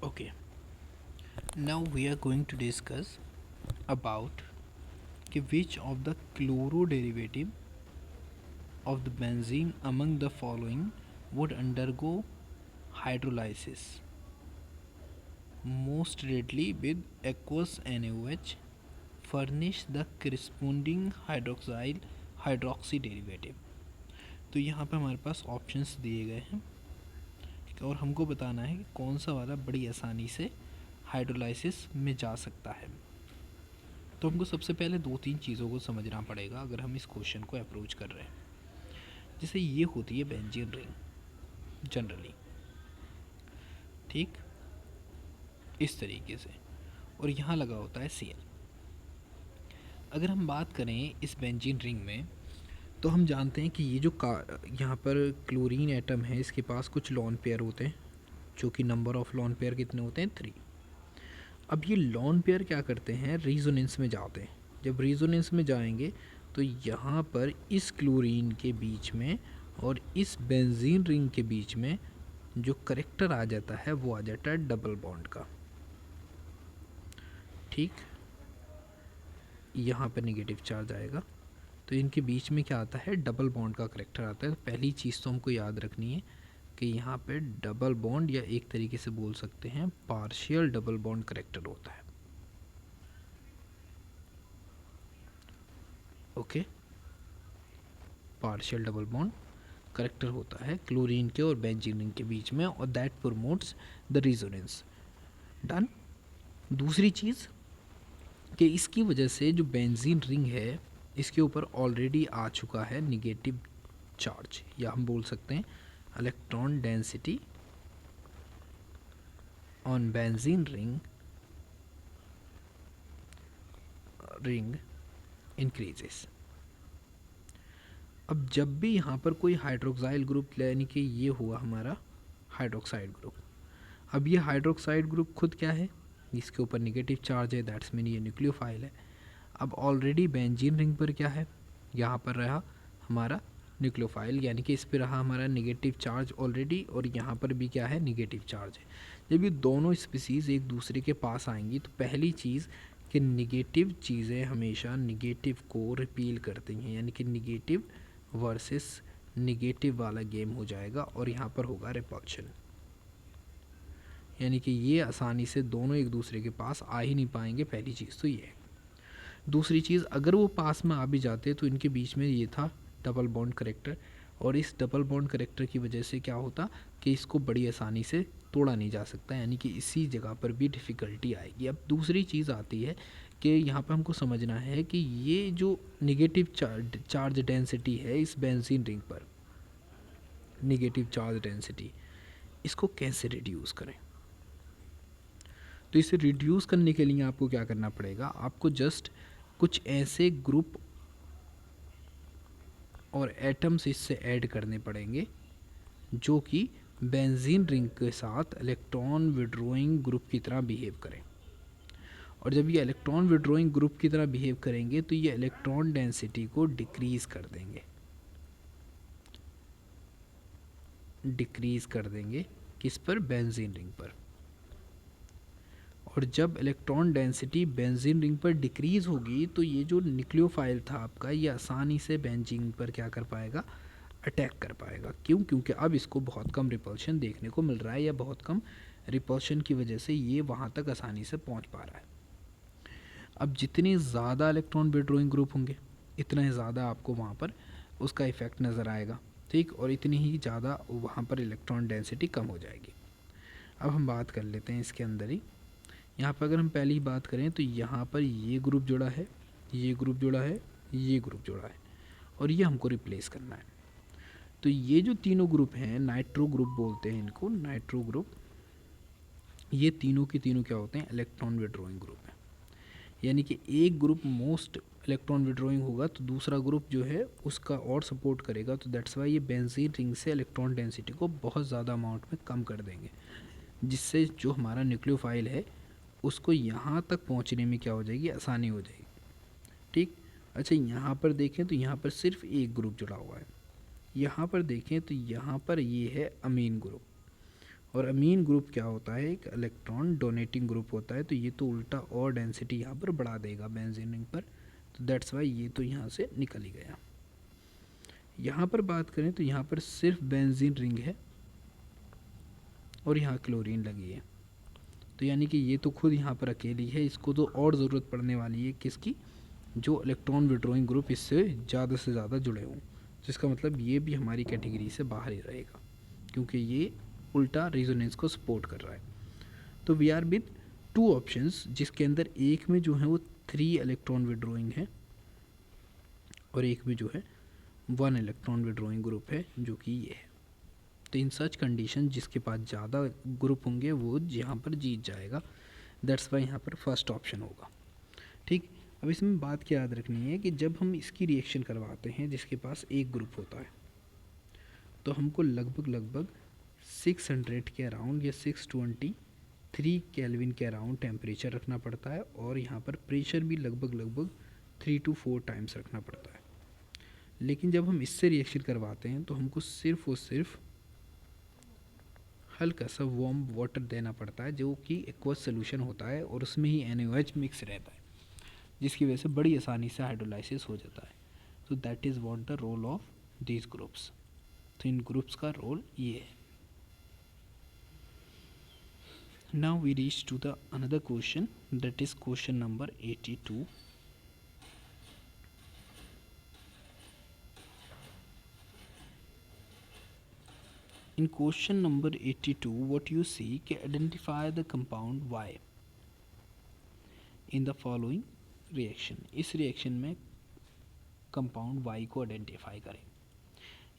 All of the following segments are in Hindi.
Okay, now we are going to discuss about which of the chloro derivative of the benzene among the following would undergo hydrolysis most readily with aqueous NaOH furnish the corresponding hydroxy derivative। तो यहाँ पे हमारे पास ऑप्शंस दिए गए हैं और हमको बताना है कि कौन सा वाला बड़ी आसानी से हाइड्रोलाइसिस में जा सकता है। तो हमको सबसे पहले दो तीन चीज़ों को समझना पड़ेगा अगर हम इस क्वेश्चन को अप्रोच कर रहे हैं। जैसे ये होती है बेंजीन रिंग जनरली, ठीक इस तरीके से, और यहाँ लगा होता है Cl। अगर हम बात करें इस बेंजीन रिंग में तो हम जानते हैं कि ये जो यहाँ पर क्लोरीन एटम है इसके पास कुछ लॉन पेयर होते हैं, जो कि नंबर ऑफ़ लॉन पेयर कितने होते हैं 3। अब ये लॉन पेयर क्या करते हैं, रेजोनेंस में जाते हैं। जब रेजोनेंस में जाएंगे तो यहाँ पर इस क्लोरीन के बीच में और इस बेंजीन रिंग के बीच में जो करेक्टर आ जाता है वो आ जाता है डबल बॉन्ड का, ठीक। यहाँ पर नेगेटिव चार्ज आएगा तो इनके बीच में क्या आता है, डबल बॉन्ड का करेक्टर आता है। पहली चीज़ तो हमको याद रखनी है कि यहाँ पे डबल बॉन्ड या एक तरीके से बोल सकते हैं पार्शियल डबल बॉन्ड करेक्टर होता है। Okay, partial double bond character होता है क्लोरीन के और बेंजीन रिंग के बीच में, और that promotes the resonance. Done. दूसरी चीज़ कि इसकी वजह से जो बेंजीन रिंग है इसके ऊपर ऑलरेडी आ चुका है निगेटिव चार्ज, या हम बोल सकते हैं electron density on benzene ring increases. अब जब भी यहाँ पर कोई हाइड्रोक्साइल ग्रुप, यानी कि ये हुआ हमारा हाइड्रोक्साइड ग्रुप, अब ये हाइड्रोक्साइड ग्रुप खुद क्या है, इसके ऊपर निगेटिव चार्ज है, दैट्स मीन ये न्यूक्लियोफाइल है। अब ऑलरेडी बेंजीन रिंग पर क्या है, यहाँ पर रहा हमारा न्यूक्लियोफाइल, यानी कि इस पर रहा हमारा निगेटिव चार्ज ऑलरेडी, और यहाँ पर भी क्या है, निगेटिव चार्ज है। जब ये दोनों स्पीसीज़ एक दूसरे के पास आएंगी तो पहली चीज़ कि निगेटिव चीज़ें हमेशा निगेटिव को रिपील करती हैं, यानी कि निगेटिव वर्सेस निगेटिव वाला गेम हो जाएगा और यहाँ पर होगा रिपल्शन, यानी कि ये आसानी से दोनों एक दूसरे के पास आ ही नहीं पाएंगे। पहली चीज़ तो ये है। दूसरी चीज़, अगर वो पास में आ भी जाते तो इनके बीच में ये था डबल बॉन्ड करेक्टर, और इस डबल बॉन्ड करेक्टर की वजह से क्या होता कि इसको बड़ी आसानी से तोड़ा नहीं जा सकता, यानी कि इसी जगह पर भी डिफ़िकल्टी आएगी। अब दूसरी चीज़ आती है कि यहाँ पर हमको समझना है कि ये जो निगेटिव चार्ज डेंसिटी है इस बेंजीन रिंग पर, निगेटिव चार्ज डेंसिटी, इसको कैसे रिड्यूस करें। तो इसे रिड्यूस करने के लिए आपको क्या करना पड़ेगा, आपको जस्ट कुछ ऐसे ग्रुप और एटम्स इससे ऐड करने पड़ेंगे जो कि बेंजीन रिंग के साथ इलेक्ट्रॉन विड्रॉइंग ग्रुप की तरह बिहेव करें। और जब ये इलेक्ट्रॉन विड्रॉइंग ग्रुप की तरह बिहेव करेंगे तो ये इलेक्ट्रॉन डेंसिटी को डिक्रीज़ कर देंगे किस पर, बेंजीन रिंग पर। और जब इलेक्ट्रॉन डेंसिटी बेंजीन रिंग पर डिक्रीज़ होगी तो ये जो न्यूक्लियोफाइल था आपका, ये आसानी से बेंजीन पर क्या कर पाएगा, अटैक कर पाएगा। क्यों? क्योंकि अब इसको बहुत कम रिपल्शन देखने को मिल रहा है, या बहुत कम रिपल्शन की वजह से ये वहाँ तक आसानी से पहुँच पा रहा है। अब जितने ज़्यादा इलेक्ट्रॉन विड्रॉइंग ग्रुप होंगे इतना ही ज़्यादा आपको वहाँ पर उसका इफ़ेक्ट नज़र आएगा, ठीक, और इतनी ही ज़्यादा वहाँ पर इलेक्ट्रॉन डेंसिटी कम हो जाएगी। अब हम बात कर लेते हैं इसके अंदर ही। यहाँ पर अगर हम पहली बात करें तो यहाँ पर ये ग्रुप जुड़ा है, ये ग्रुप जुड़ा है, ये ग्रुप जुड़ा है, और ये हमको रिप्लेस करना है। तो ये जो तीनों ग्रुप हैं, नाइट्रो ग्रुप बोलते हैं इनको, नाइट्रो ग्रुप, ये तीनों के तीनों क्या होते हैं, इलेक्ट्रॉन विड्रॉइंग ग्रुप है। यानी कि एक ग्रुप मोस्ट इलेक्ट्रॉन विड्रॉइंग होगा तो दूसरा ग्रुप जो है उसका और सपोर्ट करेगा, तो दैट्स वाई ये बेंजीन रिंग से इलेक्ट्रॉन डेंसिटी को बहुत ज़्यादा अमाउंट में कम कर देंगे, जिससे जो हमारा न्यूक्लियोफाइल है उसको यहाँ तक पहुँचने में क्या हो जाएगी, आसानी हो जाएगी, ठीक। अच्छा, यहाँ पर देखें तो यहाँ पर सिर्फ एक ग्रुप जुड़ा हुआ है, यहाँ पर देखें तो यहाँ पर ये है अमीन ग्रुप, और अमीन ग्रुप क्या होता है, एक इलेक्ट्रॉन डोनेटिंग ग्रुप होता है, तो ये तो उल्टा और डेंसिटी यहाँ पर बढ़ा देगा बेंजीन रिंग पर, तो दैट्स वाई ये तो यहाँ से निकल ही गया। यहाँ पर बात करें तो यहाँ पर सिर्फ बेंजीन रिंग है और यहाँ क्लोरीन लगी है, तो यानी कि ये तो खुद यहाँ पर अकेली है, इसको तो और ज़रूरत पड़ने वाली है किसकी, जो इलेक्ट्रॉन विड्रॉइंग ग्रुप इससे ज़्यादा से ज़्यादा जुड़े हों, जिसका मतलब ये भी हमारी कैटेगरी से बाहर ही रहेगा क्योंकि ये उल्टा रेजोनेंस को सपोर्ट कर रहा है। तो we are with two options, जिसके अंदर एक में जो है वो 3 इलेक्ट्रॉन विड्रॉइंग है और एक में जो है 1 इलेक्ट्रॉन विड्रॉइंग ग्रुप है जो कि ये है। तो इन सच कंडीशन जिसके पास ज़्यादा ग्रुप होंगे वो यहाँ पर जीत जाएगा, दैट्स वाई यहाँ पर फर्स्ट ऑप्शन होगा। ठीक, अब इसमें बात क्या याद रखनी है कि जब हम इसकी रिएक्शन करवाते हैं जिसके पास एक ग्रुप होता है, तो हमको लगभग 600 के अराउंड या 623 केल्विन के अराउंड टेम्परेचर रखना पड़ता है और यहाँ पर प्रेशर भी लगभग 3 to 4 टाइम्स रखना पड़ता है। लेकिन जब हम इससे रिएक्शन करवाते हैं तो हमको सिर्फ और सिर्फ हल्का सा वार्म वाटर देना पड़ता है जो कि एक्वस सोल्यूशन होता है और उसमें ही NaOH मिक्स रहता है, जिसकी वजह से बड़ी आसानी से हाइड्रोलाइसिस हो जाता है। तो that is what the role of these groups. तो इन ग्रुप्स का रोल ये है। Now we reach to the another question, that is question number 82। In question number 82, what you see, identify the compound Y in the following reaction। इस रिएक्शन में कंपाउंड Y को आइडेंटिफाई करें।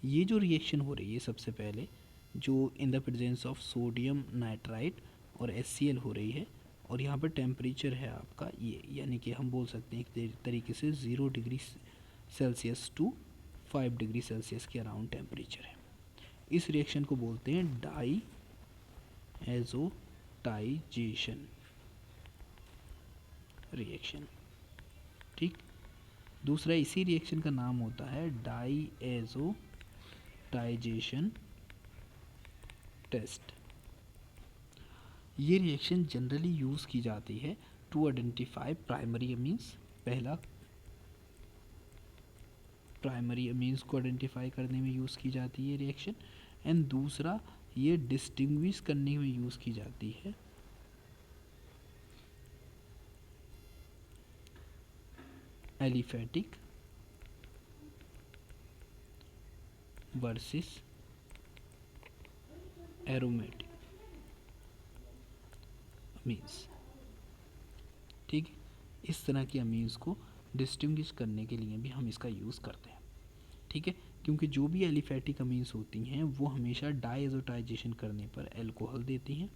ये जो रिएक्शन हो रही है सबसे पहले जो in the presence of sodium nitrite और HCl हो रही है और यहाँ पर टेम्परेचर है आपका ये, यानी कि हम बोल सकते हैं एक तरीके से 0 degree Celsius to 5 degree Celsius के अराउंड टेम्परेचर है। इस रिएक्शन को बोलते हैं डाई एजोटाइजेशन रिएक्शन। ठीक, दूसरा इसी रिएक्शन का नाम होता है डाई एजोटाइजेशन टेस्ट। ये रिएक्शन जनरली यूज़ की जाती है टू आइडेंटिफाई प्राइमरी अमीन्स। पहला प्राइमरी अमीन्स को आइडेंटिफाई करने में यूज़ की जाती है रिएक्शन, एंड दूसरा ये डिस्टिंग्विश करने में यूज़ की जाती है एलिफेटिक वर्सेस एरोमेटिक अमीन्स। ठीक, इस तरह की अमीन्स को डिस्टिंग्विश करने के लिए भी हम इसका यूज़ करते हैं। ठीक है, क्योंकि जो भी एलिफेटिक अमीन्स होती हैं वो हमेशा डाइएजोटाइजेशन करने पर अल्कोहल देती हैं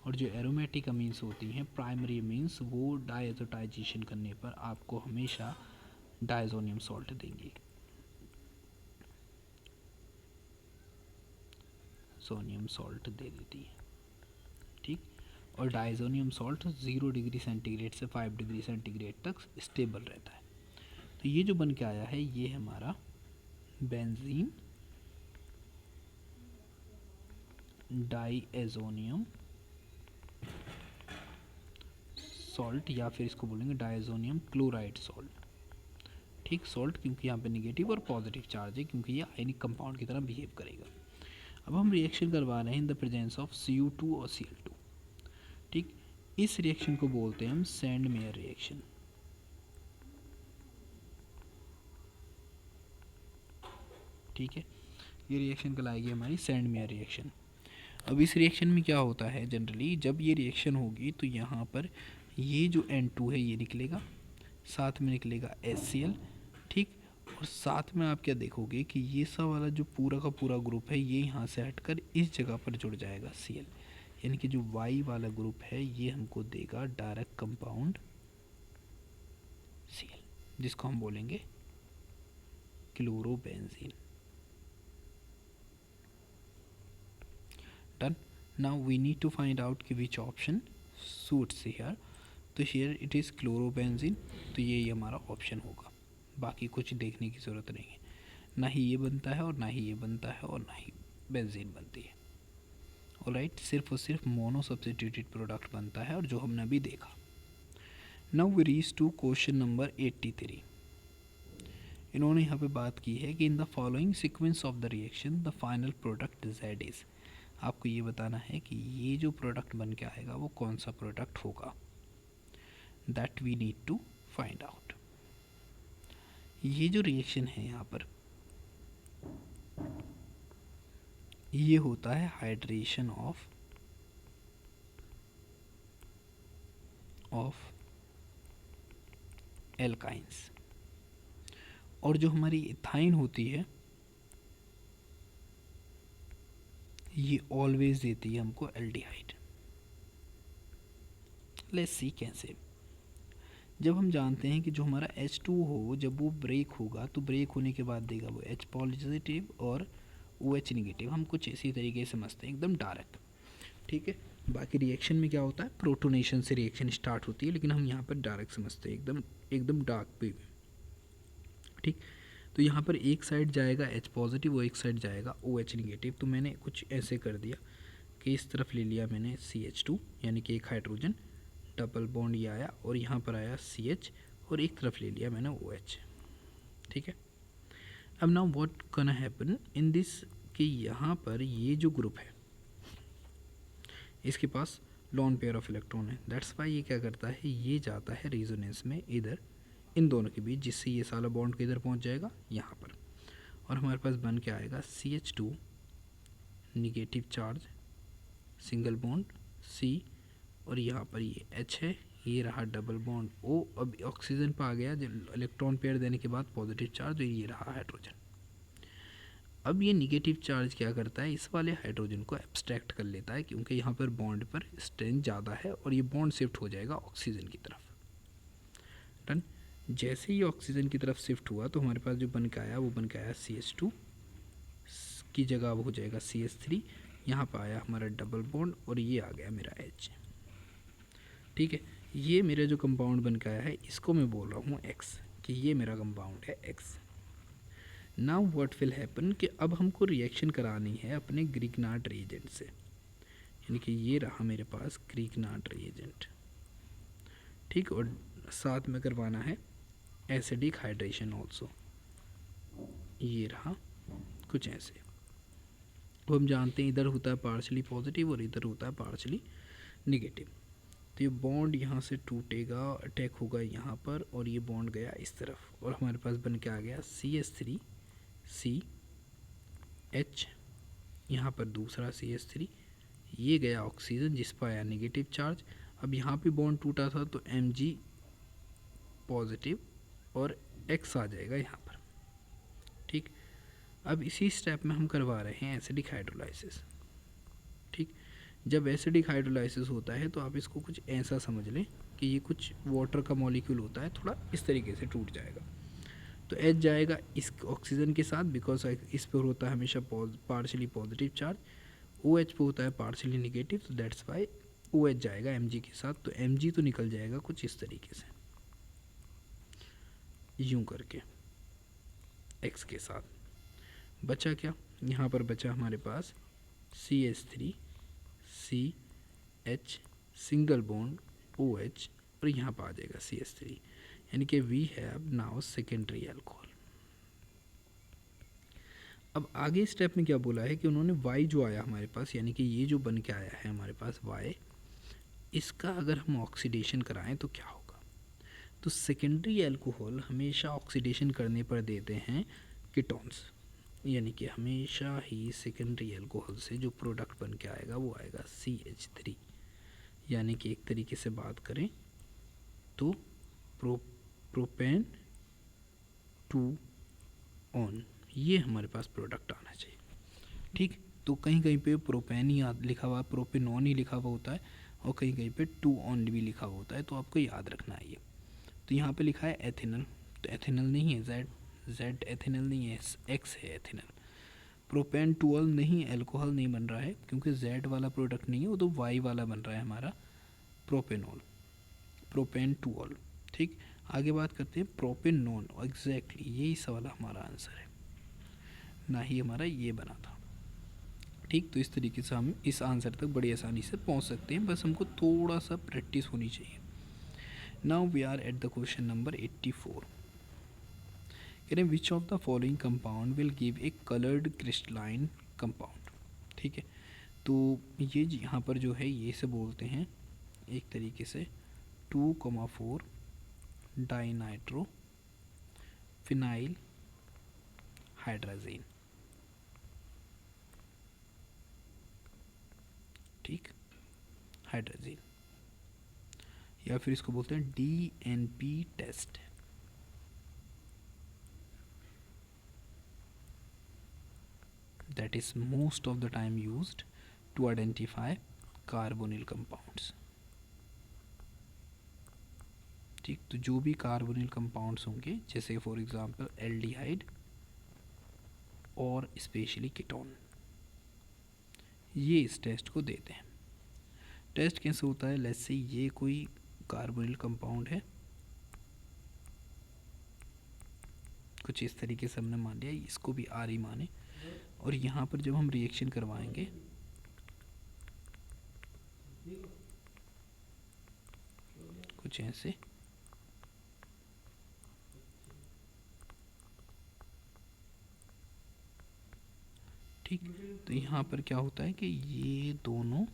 और जो एरोमेटिक अमीन्स होती हैं प्राइमरी अमीन्स वो डाइएजोटाइजेशन करने पर आपको हमेशा डायज़ोनियम सॉल्ट देंगी, सोनियम सॉल्ट दे देती है। ठीक, और डायज़ोनियम सॉल्ट 0 डिग्री सेंटीग्रेड से 5 डिग्री सेंटीग्रेड तक स्टेबल रहता है। तो ये जो बन के आया है ये हमारा बेंजीन डाइएजोनियम सॉल्ट या फिर इसको बोलेंगे डायज़ोनियम क्लोराइड सॉल्ट। ठीक, सॉल्ट क्योंकि यहाँ पे नेगेटिव और पॉजिटिव चार्ज है क्योंकि ये आयनिक कंपाउंड की तरह बिहेव करेगा। अब हम रिएक्शन करवा रहे हैं in the presence of Cu2 और Cl2। ठीक, इस रिएक्शन को बोलते हैं हम सैंड मेयर रिएक्शन। ठीक है, ये रिएक्शन कहलाएगी हमारी सैंड मेयर रिएक्शन। अब इस रिएक्शन में क्या होता है, जनरली जब ये रिएक्शन होगी तो यहाँ पर ये जो N2 है ये निकलेगा, साथ में निकलेगा HCl। ठीक, और साथ में आप क्या देखोगे कि ये सब वाला जो पूरा का पूरा ग्रुप है ये यहाँ से हटकर इस जगह पर जुड़ जाएगा Cl, यानी कि जो Y वाला ग्रुप है ये हमको देगा डायरेक्ट कंपाउंड Cl, जिसको हम बोलेंगे chlorobenzene. Done. Now we need to find out कि which option suits here। तो here it is chlorobenzene, तो ये हमारा ऑप्शन होगा, बाकी कुछ देखने की ज़रूरत नहीं है। ना ही ये बनता है और ना ही ये बनता है और ना ही बेंजीन बनती है। ऑलराइट, सिर्फ और सिर्फ मोनो सब्स्टिट्यूटेड प्रोडक्ट बनता है और जो हमने अभी देखा। Now we reach to question number 83। इन्होंने यहाँ पे बात की है कि in the following sequence of the reaction the final product Z is. आपको ये बताना है कि ये जो प्रोडक्ट बन के आएगा वो कौन सा प्रोडक्ट होगा, that we need to find out. ये जो रिएक्शन है यहाँ पर, ये होता है हाइड्रेशन ऑफ एल्काइंस, और जो हमारी इथाइन होती है ये ऑलवेज देती है हमको एल्डिहाइड। लेट्स सी कैसे। जब हम जानते हैं कि जो हमारा H2O जब वो ब्रेक होगा तो ब्रेक होने के बाद देगा वो H पॉजिटिव और OH निगेटिव। हम कुछ इसी तरीके से समझते हैं, एकदम डायरेक्ट, ठीक है। बाकी रिएक्शन में क्या होता है, प्रोटोनेशन से रिएक्शन स्टार्ट होती है, लेकिन हम यहाँ पर डायरेक्ट समझते हैं, एकदम एकदम डार्क पे, ठीक। तो यहाँ पर एक साइड जाएगा H पॉजिटिव और एक साइड जाएगा OH निगेटिव। तो मैंने कुछ ऐसे कर दिया कि इस तरफ ले लिया मैंने CH2 यानी कि एक हाइड्रोजन, डबल बॉन्ड ये आया और यहाँ पर आया CH और एक तरफ ले लिया मैंने OH, ठीक है। अब now what can happen in this, कि यहाँ पर ये जो ग्रुप है इसके पास लॉन पेयर ऑफ इलेक्ट्रॉन है, दैट्स वाई ये क्या करता है, ये जाता है रेजोनेंस में इधर इन दोनों के बीच, जिससे ये साला बॉन्ड किधर पहुँच जाएगा यहाँ पर, और हमारे पास बन के आएगा CH2 negative charge single bond C, और यहाँ पर ये H है, ये रहा डबल बॉन्ड O। अब ऑक्सीजन पर आ गया इलेक्ट्रॉन पेयर देने के बाद पॉजिटिव चार्ज, और ये रहा हाइड्रोजन। अब ये निगेटिव चार्ज क्या करता है, इस वाले हाइड्रोजन को एब्स्ट्रैक्ट कर लेता है, क्योंकि यहाँ पर बॉन्ड पर स्ट्रेंथ ज़्यादा है और ये बॉन्ड शिफ्ट हो जाएगा ऑक्सीजन की तरफ। डन। जैसे ही ऑक्सीजन की तरफ शिफ्ट हुआ तो हमारे पास जो बन के आया वो बन के आया CH2 की जगह वो हो जाएगा CH3, यहाँ पर आया हमारा डबल बॉन्ड और ये आ गया मेरा H, ठीक है। ये मेरा जो कंपाउंड बन के आया है इसको मैं बोल रहा हूँ X, कि ये मेरा कंपाउंड है X। Now what will happen, कि अब हमको रिएक्शन करानी है अपने ग्रिग्नार्ड रिएजेंट से, यानी कि ये रहा मेरे पास ग्रिग्नार्ड रिएजेंट, ठीक, और साथ में करवाना है एसिडिक हाइड्रेशन ऑल्सो, ये रहा कुछ ऐसे। तो हम जानते हैं इधर होता है पार्शली पॉजिटिव और इधर होता है पार्शली निगेटिव। तो ये बॉन्ड यहाँ से टूटेगा, अटैक होगा यहाँ पर, और ये बॉन्ड गया इस तरफ, और हमारे पास बन के आ गया CH3 CH, यहाँ पर दूसरा CH3, ये गया ऑक्सीजन जिस पर आया नेगेटिव चार्ज। अब यहाँ पे बॉन्ड टूटा था तो Mg पॉजिटिव और X आ जाएगा यहाँ पर, ठीक। अब इसी स्टेप में हम करवा रहे हैं एसिडिक हाइड्रोलाइसिस, ठीक। जब एसिडिक हाइड्रोलाइसिस होता है तो आप इसको कुछ ऐसा समझ लें कि ये कुछ वाटर का मॉलिक्यूल होता है, थोड़ा इस तरीके से टूट जाएगा। तो H जाएगा इस ऑक्सीजन के साथ, बिकॉज इस पर होता है हमेशा पार्शली पॉजिटिव चार्ज, OH पे होता है पार्शली निगेटिव, तो दैट्स वाई OH जाएगा Mg के साथ। तो Mg तो निकल जाएगा कुछ इस तरीके से, यूं करके X के साथ। बचा क्या, यहाँ पर बचा हमारे पास CH3 CH single bond OH, और यहाँ पर आ जाएगा CH3, यानी कि we have now secondary alcohol. अब आगे स्टेप में क्या बोला है कि उन्होंने Y जो आया हमारे पास, यानी कि ये जो बन के आया है हमारे पास Y, इसका अगर हम ऑक्सीडेशन कराएं तो क्या होगा। तो सेकेंडरी अल्कोहल हमेशा ऑक्सीडेशन करने पर देते हैं कीटोन्स, यानी कि हमेशा ही सेकेंडरी अल्कोहल से जो प्रोडक्ट बन के आएगा वो आएगा CH3, यानी कि एक तरीके से बात करें तो प्रोपेन 2 ऑन, ये हमारे पास प्रोडक्ट आना चाहिए, ठीक। तो कहीं कहीं पे प्रोपेन ही लिखा हुआ, प्रोपेनॉन ही लिखा हुआ होता है, और कहीं कहीं पे 2 ऑन भी लिखा हुआ होता है, तो आपको याद रखना है ये। तो यहाँ पे लिखा है एथेनल, तो एथेनल नहीं है, Z एथेनल नहीं है, X है एथेनल। प्रोपेन 2ऑल नहीं, अल्कोहल नहीं बन रहा है क्योंकि Z वाला प्रोडक्ट नहीं है, वो तो Y वाला बन रहा है हमारा प्रोपेनॉल, प्रोपेन 2ऑल, ठीक। आगे बात करते हैं प्रोपेनॉन, एग्जैक्टली यही सवाल हमारा आंसर है, ना ही हमारा ये बना था, ठीक, तो इस तरीके से हम इस आंसर तक बड़ी आसानी से पहुंच सकते हैं, बस हमको थोड़ा सा प्रैक्टिस होनी चाहिए। Now we are at the question number 84। कह रहे हैं which of the following compound will give a coloured crystalline compound. ठीक है, तो ये यहाँ पर जो है ये से बोलते हैं एक तरीके से 2,4 डाइनाइट्रो फिनाइल हाइड्राजीन। ठीक, हाइड्राजीन, या फिर इसको बोलते हैं DNP test. That is most of the time used to identify carbonyl compounds. ठीक, तो जो भी कार्बोनिल कंपाउंड्स होंगे, जैसे फॉर एग्जांपल एल्डिहाइड और स्पेशली कीटोन, ये इस टेस्ट को देते हैं। टेस्ट कैसे होता है, लेट्स से ये कोई कार्बोनिल कंपाउंड है, कुछ इस तरीके से हमने मान लिया, इसको भी आर ही माने, और यहाँ पर जब हम रिएक्शन करवाएंगे कुछ ऐसे, ठीक, तो यहाँ पर क्या होता है कि ये दोनों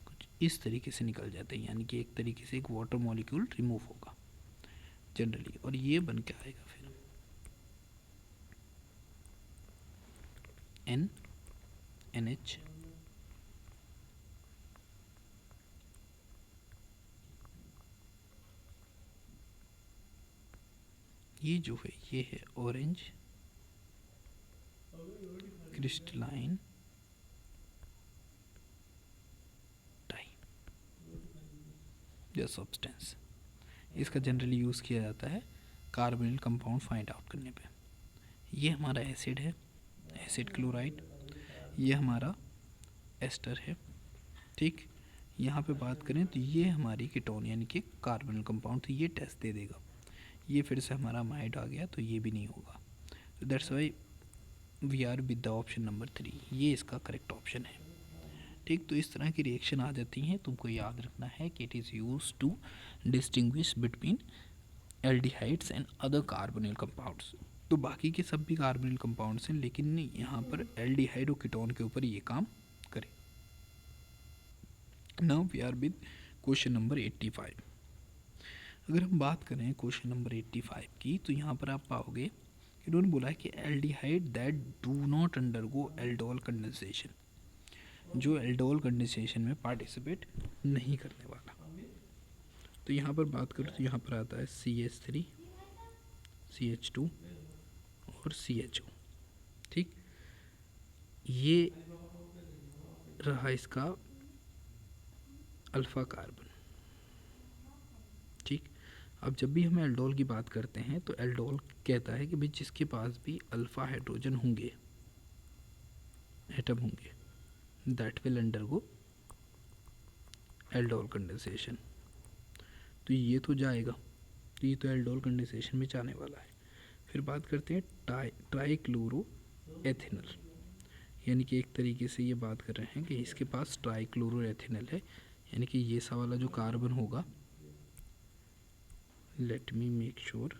कुछ इस तरीके से निकल जाते हैं, यानी कि एक तरीके से एक वाटर मॉलिक्यूल रिमूव होगा जनरली, और ये बन के आएगा फिर NH ये जो है ये है ऑरेंज क्रिस्टलाइन डाई या सब्सटेंस। इसका जनरली यूज़ किया जाता है कार्बोनिल कंपाउंड फाइंड आउट करने पे। ये हमारा एसिड है, एसिड क्लोराइड, ये हमारा एस्टर है। ठीक, यहाँ पे बात करें तो ये हमारी कीटोन यानी कि कार्बोनिल कंपाउंड, तो ये टेस्ट दे देगा। ये फिर से हमारा माइड आ गया, तो ये भी नहीं होगा, तो that's why we are with the option number 3, ये इसका करेक्ट ऑप्शन है। ठीक, तो इस तरह की रिएक्शन आ जाती हैं, तुमको याद रखना है कि it is use to distinguish between aldehydes and other carbonyl compounds. तो बाकी के सब भी कार्बोनिल कंपाउंड्स हैं, लेकिन यहाँ पर एल्डिहाइड और कीटोन के ऊपर ये काम करे। Now we are with question number 85। अगर हम बात करें क्वेश्चन नंबर 85 की, तो यहाँ पर आप पाओगे इन्होंने बोला है कि aldehyde that do not undergo aldol condensation, जो एल्डोल कंडेंसेशन में पार्टिसिपेट नहीं करने वाला। तो यहाँ पर बात करें तो यहाँ पर आता है CH3, CH2 और CHO। ठीक, ये रहा इसका अल्फ़ा कार्बन। ठीक, अब जब भी हम एल्डोल की बात करते हैं तो एल्डोल कहता है कि भाई जिसके पास भी अल्फ़ा हाइड्रोजन होंगे, एटम होंगे, that will undergo aldol condensation. तो ये तो जाएगा, तो ये तो एल्डोल कंडेंसेशन में जाने वाला है। फिर बात करते हैं ट्राइक्लोरो एथेनल, यानी कि एक तरीके से ये बात कर रहे हैं कि इसके पास ट्राइक्लोरो एथेनल है, यानी कि ये सा वाला जो कार्बन होगा, लेट मी मेक श्योर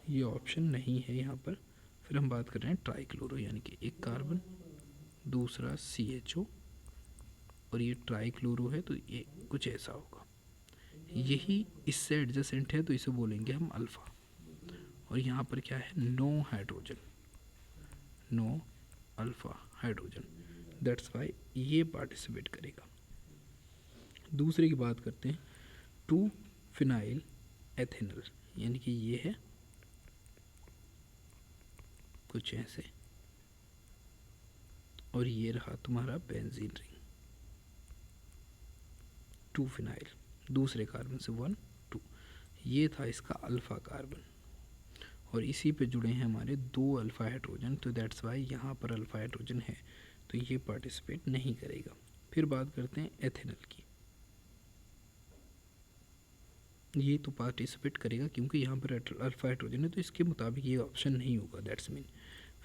ये ऑप्शन नहीं है यहाँ पर। फिर हम बात कर रहे हैं ट्राइक्लोरो, यानी कि एक कार्बन, दूसरा CHO, और ये ट्राइक्लोरो है, तो ये कुछ ऐसा होगा। यही इससे एडजेसेंट है, तो इसे बोलेंगे हम अल्फ़ा। और यहाँ पर क्या है, no hydrogen, no alpha hydrogen, that's why ये पार्टिसिपेट करेगा। दूसरे की बात करते हैं 2 फिनाइल एथेनल, यानी कि ये है कुछ ऐसे, और ये रहा तुम्हारा बेंजीन रिंग, 2 फिनाइल, दूसरे कार्बन से 1 2, ये था इसका अल्फ़ा कार्बन, और इसी पे जुड़े हैं हमारे 2 अल्फ़ा हाइड्रोजन, तो दैट्स वाई यहाँ पर अल्फ़ा हाइड्रोजन है, तो ये पार्टिसिपेट नहीं करेगा। फिर बात करते हैं एथेनल की, ये तो पार्टिसिपेट करेगा क्योंकि यहाँ पर अल्फ़ा हाइड्रोजन है, तो इसके मुताबिक ये ऑप्शन नहीं होगा, दैट्स मीन।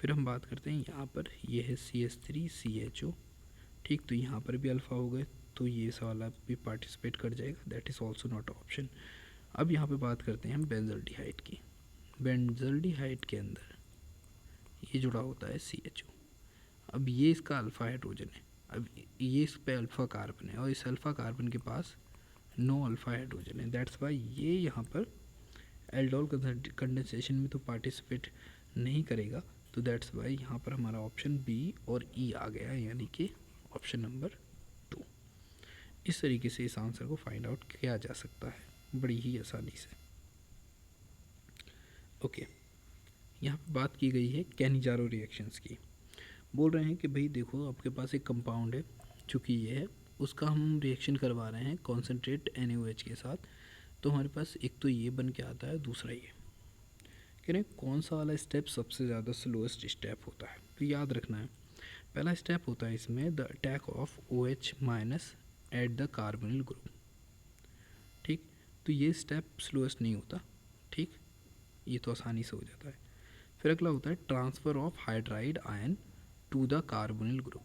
फिर हम बात करते हैं यहाँ पर, ये है CH3CHO, ठीक, तो यहाँ पर भी अल्फ़ा हो गए, तो ये वाला भी पार्टिसिपेट कर जाएगा, that is also not option. अब यहाँ पे बात करते हैं हम बेंजल्डिहाइड की। बेंजल्डिहाइड के अंदर ये जुड़ा होता है CHO। अब ये इसका अल्फ़ा हाइड्रोजन है, अब ये इस पे अल्फ़ा कार्बन है और इस अल्फ़ा कार्बन के पास नो अल्फ़ा हाइड्रोजन है, दैट्स वाई ये यहाँ पर एल्डोल कंडेंसेशन में तो पार्टिसिपेट नहीं करेगा, तो दैट्स वाई यहाँ पर हमारा ऑप्शन बी और ई आ गया, यानी कि ऑप्शन नंबर 2। इस तरीके से इस आंसर को फाइंड आउट किया जा सकता है बड़ी ही आसानी से। ओके, यहाँ पर बात की गई है कैनिजारो रिएक्शंस की। बोल रहे हैं कि भाई देखो आपके पास एक कंपाउंड है, चूँकि ये है, उसका हम रिएक्शन करवा रहे हैं कॉन्सेंट्रेट NaOH के साथ, तो हमारे पास एक तो ये बन के आता है, दूसरा ये कह रहे हैं कौन सा वाला स्टेप सबसे ज़्यादा स्लोएस्ट स्टेप होता है। तो याद रखना है, पहला स्टेप होता है इसमें the attack of OH minus at the carbonyl group, ठीक, तो ये स्टेप स्लोएस्ट नहीं होता, ठीक, ये तो आसानी से हो जाता है। फिर अगला होता है transfer of hydride ion to the carbonyl group,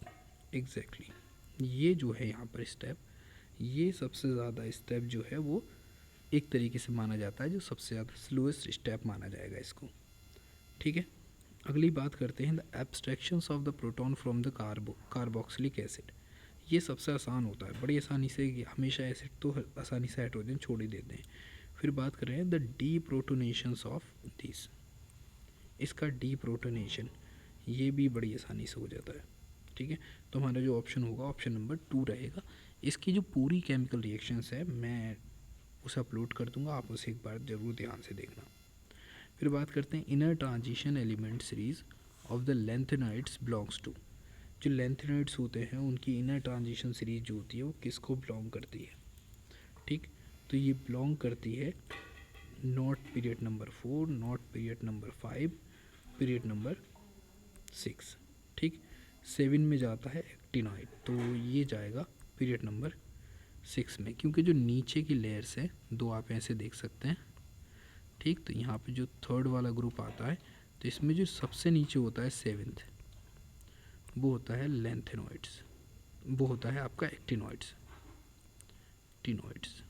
exactly ये जो है यहाँ पर स्टेप, ये सबसे ज़्यादा स्टेप जो है वो एक तरीके से माना जाता है, जो सबसे ज़्यादा स्लोएस्ट स्टेप माना जाएगा इसको, ठीक है। अगली बात करते हैं the abstractions of the proton from the carboxylic acid, ये सबसे आसान होता है, बड़ी आसानी से, हमेशा एसिड तो आसानी से हाइड्रोजन छोड़ ही देते हैं। फिर बात कर रहे हैं द डी प्रोटोनेशंस ऑफ दिस, इसका डी प्रोटोनेशन ये भी बड़ी आसानी से हो जाता है, ठीक है। तो हमारा जो ऑप्शन होगा ऑप्शन नंबर 2 रहेगा। इसकी जो पूरी केमिकल रिएक्शंस है मैं उसे अपलोड कर दूंगा, आप उसे एक बार ज़रूर ध्यान से देखना। फिर बात करते हैं inner transition element series of the lanthanides belongs to, जो लेंथेनाइड्स होते हैं उनकी इनर ट्रांजिशन सीरीज जो होती है वो किसको बिलोंग करती है, ठीक, तो ये बिलोंग करती है not period number 4, not period number 5, period number 6, ठीक। 7 में जाता है एक्टिनॉइड, तो ये जाएगा पीरियड नंबर 6 में, क्योंकि जो नीचे की लेयर्स है दो आप ऐसे देख सकते हैं, ठीक, तो यहाँ पे जो थर्ड वाला ग्रुप आता है, तो इसमें जो सबसे नीचे होता है 7th, वो होता है लेंथेनॉइड्स, वो होता है आपका एक्टिनॉइड्स, टिनॉइड्स,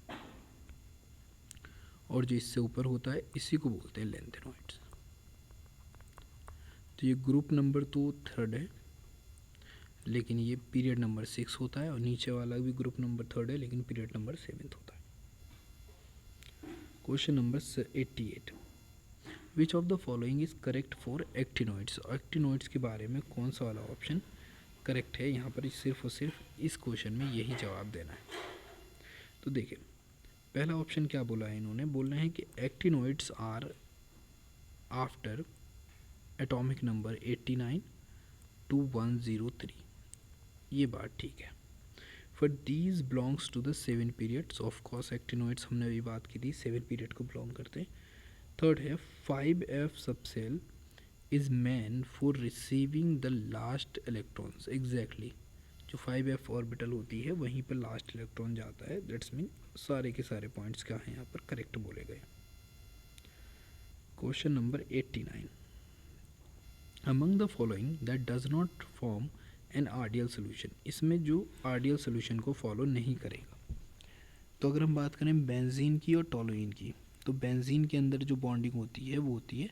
और जो इससे ऊपर होता है इसी को बोलते हैं लेंथेनॉइड्स। तो ये ग्रुप नंबर तो थर्ड है, लेकिन ये पीरियड नंबर 6 होता है, और नीचे वाला भी ग्रुप नंबर थर्ड है, लेकिन पीरियड नंबर 7 होता है। Question number 88, which of the following is correct for actinoids, actinoids के बारे में कौन सा वाला ऑप्शन करेक्ट है, यहाँ पर सिर्फ और सिर्फ इस क्वेश्चन में यही जवाब देना है। तो देखिए पहला ऑप्शन क्या बोला है इन्होंने, बोल रहे हैं कि actinoids are after atomic number 89 to 103, ये बात ठीक है। For these belongs to the 7 periods, of course actinoids हमने अभी बात की थी 7 पीरियड को बिलोंग करते हैं। थर्ड है 5f subshell is man for receiving the last electrons, exactly जो 5f ऑर्बिटल होती है वहीं पर लास्ट इलेक्ट्रॉन जाता है, दैट्स मीन सारे के सारे पॉइंट्स क्या हैं यहाँ पर करेक्ट बोले गए। Question number 89, among the following that does not form an ideal solution, इसमें जो आइडियल सोल्यूशन को फॉलो नहीं करेगा, तो अगर हम बात करें बेंजीन की और टोलुइन की, तो बेंजीन के अंदर जो बॉन्डिंग होती है वो होती है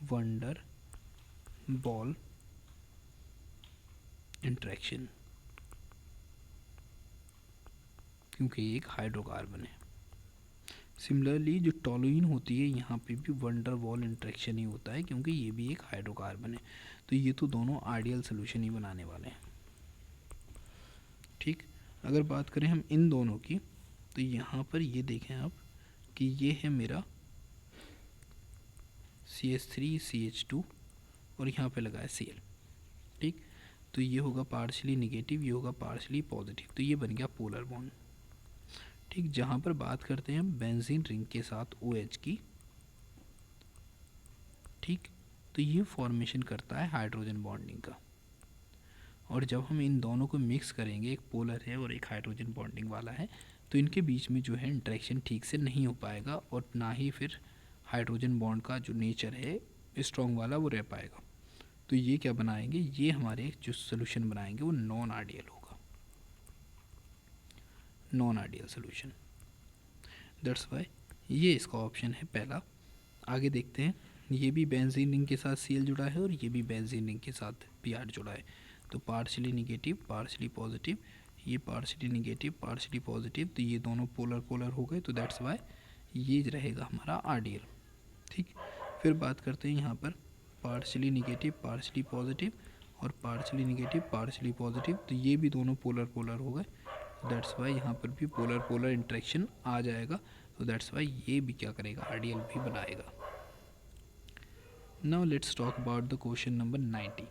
वंडर बॉल इंट्रैक्शन, क्योंकि ये एक हाइड्रोकार्बन है। सिमिलरली जो टोलुइन होती है यहाँ पे भी वंडर वॉल इंट्रैक्शन ही होता है, क्योंकि ये भी एक हाइड्रोकार्बन है, तो ये तो दोनों आइडियल सोल्यूशन ही बनाने वाले हैं, ठीक। अगर बात करें हम इन दोनों की, तो यहाँ पर ये देखें आप कि ये है मेरा CH3CH2 और यहाँ पे लगा है Cl, ठीक, तो ये होगा पार्शली निगेटिव, ये होगा पार्शली पॉजिटिव, तो ये बन गया पोलर बॉन्ड, ठीक। जहाँ पर बात करते हैं हम बेंजीन रिंग के साथ OH की, ठीक, तो ये फॉर्मेशन करता है हाइड्रोजन बॉन्डिंग का, और जब हम इन दोनों को मिक्स करेंगे, एक पोलर है और एक हाइड्रोजन बॉन्डिंग वाला है, तो इनके बीच में जो है इंटरेक्शन ठीक से नहीं हो पाएगा और ना ही फिर हाइड्रोजन बॉन्ड का जो नेचर है स्ट्रॉन्ग वाला वो रह पाएगा। तो ये क्या बनाएंगे, ये हमारे जो सोल्यूशन बनाएंगे वो नॉन आइडियल होगा, non ideal solution. That's why ये इसका ऑप्शन है पहला। आगे देखते हैं, ये भी बेंजीन रिंग के साथ Cl जुड़ा है और ये भी बेंजीन रिंग के साथ Br जुड़ा है। तो पार्शली निगेटिव पार्शली पॉजिटिव, ये पार्शली निगेटिव पार्शली पॉजिटिव, तो ये दोनों पोलर पोलर हो गए। तो दैट्स वाई ये रहेगा हमारा आइडियल। ठीक, फिर बात करते हैं यहाँ पर पार्शली निगेटिव पार्शली पॉजिटिव और पार्शली निगेटिव पार्शली पॉजिटिव, तो ये भी दोनों पोलर पोलर हो गए। दैट्स वाई यहाँ पर भी पोलर पोलर इंटरेक्शन आ जाएगा। तो दैट्स वाई ये भी क्या करेगा, आइडियल भी बनाएगा। Now let's talk about the question number 90।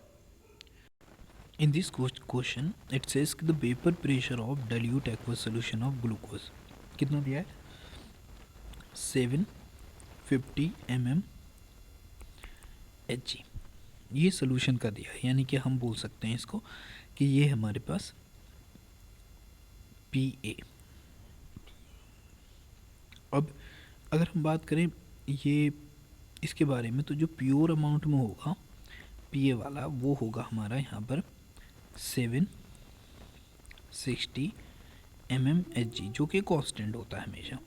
In this question it says कि the vapor pressure of dilute aqueous solution of glucose कितना दिया है, 750 mm Hg। ये सोल्यूशन का दिया है, यानी कि हम बोल सकते हैं इसको कि ये हमारे पास PA। अब अगर हम बात करें ये इसके बारे में, तो जो प्योर अमाउंट में होगा PA वाला वो होगा हमारा यहाँ पर 760 mm Hg, जो कि कांस्टेंट होता है हमेशा।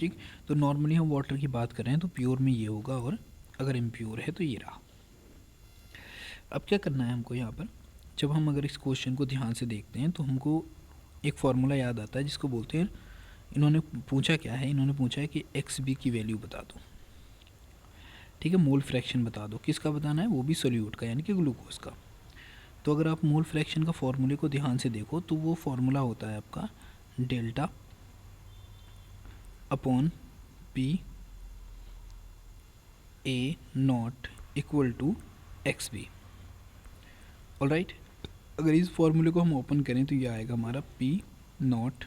ठीक, तो नॉर्मली हम वाटर की बात कर रहे हैं तो प्योर में ये होगा, और अगर इम्प्योर है तो ये रहा। अब क्या करना है हमको यहाँ पर, जब हम अगर इस क्वेश्चन को ध्यान से देखते हैं तो हमको एक फार्मूला याद आता है जिसको बोलते हैं, इन्होंने पूछा क्या है, इन्होंने पूछा है कि XB की वैल्यू बता दो। ठीक है, मोल फ्रैक्शन बता दो। किसका बताना है, वो भी सोल्यूट का, यानी कि ग्लूकोज का। तो अगर आप मोल फ्रैक्शन का फॉर्मूले को ध्यान से देखो तो वो फार्मूला होता है आपका delta upon PA not equal to XB। Alright, अगर इस फॉर्मूले को हम ओपन करें तो ये आएगा हमारा P नॉट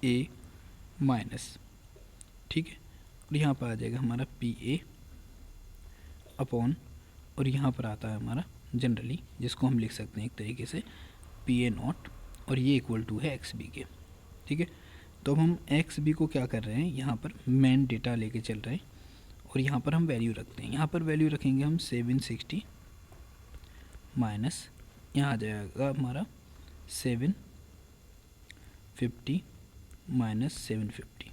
A माइनस, ठीक है, और यहाँ पर आ जाएगा हमारा PA अपॉन, और यहाँ पर आता है हमारा जनरली जिसको हम लिख सकते हैं एक तरीके से PA नॉट, और ये इक्वल टू है XB के। ठीक है, तो अब हम XB को क्या कर रहे हैं, यहाँ पर मेन डेटा लेके चल रहे हैं और यहाँ पर हम वैल्यू रखते हैं। यहाँ पर वैल्यू रखेंगे हम 760 माइनस, यहाँ आ जाएगा हमारा 750 minus 750,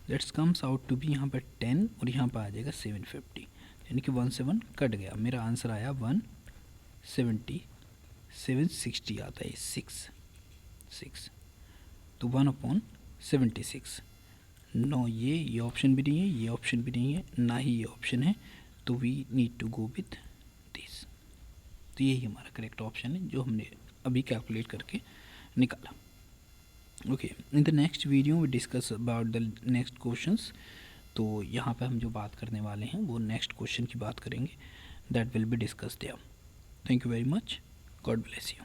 that's comes out to be यहाँ पर 10, और यहाँ पर आ जाएगा 750, यानी कि 1 से 1 कट गया। मेरा आंसर आया 170, 760 आता है 6, तो 1/76। नो, ये ऑप्शन भी नहीं है, ये ऑप्शन भी नहीं है, ना ही ये ऑप्शन है, तो we need to go with this. तो यही हमारा करेक्ट ऑप्शन है जो हमने अभी कैलकुलेट करके निकाला। Okay, in the next video we discuss about the next questions. तो यहाँ पे हम जो बात करने वाले हैं वो नेक्स्ट क्वेश्चन की बात करेंगे, that will be discussed there. Thank you very much, God bless you.